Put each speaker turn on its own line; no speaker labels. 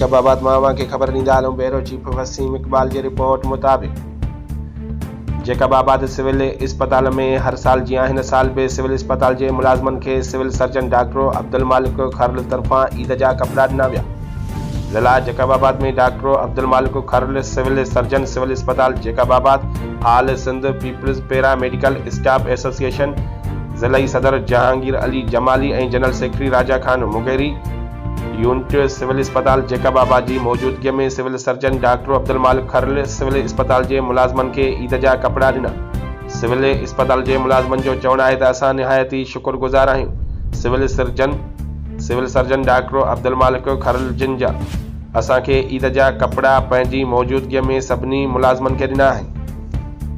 जैकबाबाद मां खे ख़बर ॾींदा हलूं। ब्यूरो चीफ वसीम इक़बाल जी रिपोर्ट मुताबिक़ जैकबाबाद सिविल इस्पताल में हर साल जीअं हिन साल बि सिविल इस्पताल जे मुलाज़िमनि खे सिविल सर्जन डॉक्टर अब्दुल मालिक खरल तरफ़ां ईद जा कपिड़ा ॾिना विया। ज़िला जैकबाबाद में डॉक्टर अब्दुल मालिक खरल सिविल सर्जन सिविल इस्पताल जैकबाबाद आल सिंध पीपल्स पैरा मेडिकल स्टाफ एसोसिएशन ज़िलई सदर जहांगीर अली जमाली ऐं general secretary Raja Khan Mugeri unit civil इस्पताल जैकबाबाद जी मौजूदगीअ में सिविल सर्जन डॉक्टर अब्दुल मालिक खरल सिविल इस्पताल जे मुलाज़िमनि खे ईद जा कपिड़ा ॾिना। सिविल इस्पताल जे मुलाज़िमनि जो चवणु आहे त असां निहायत ई शुक्रगुज़ार आहियूं सिविल सर्जन डॉक्टर अब्दुल मालिक खरल जिन जा असांखे ईद जा कपिड़ा पंहिंजी मौजूदगीअ में सभिनी मुलाज़िमनि खे ॾिना आहिनि।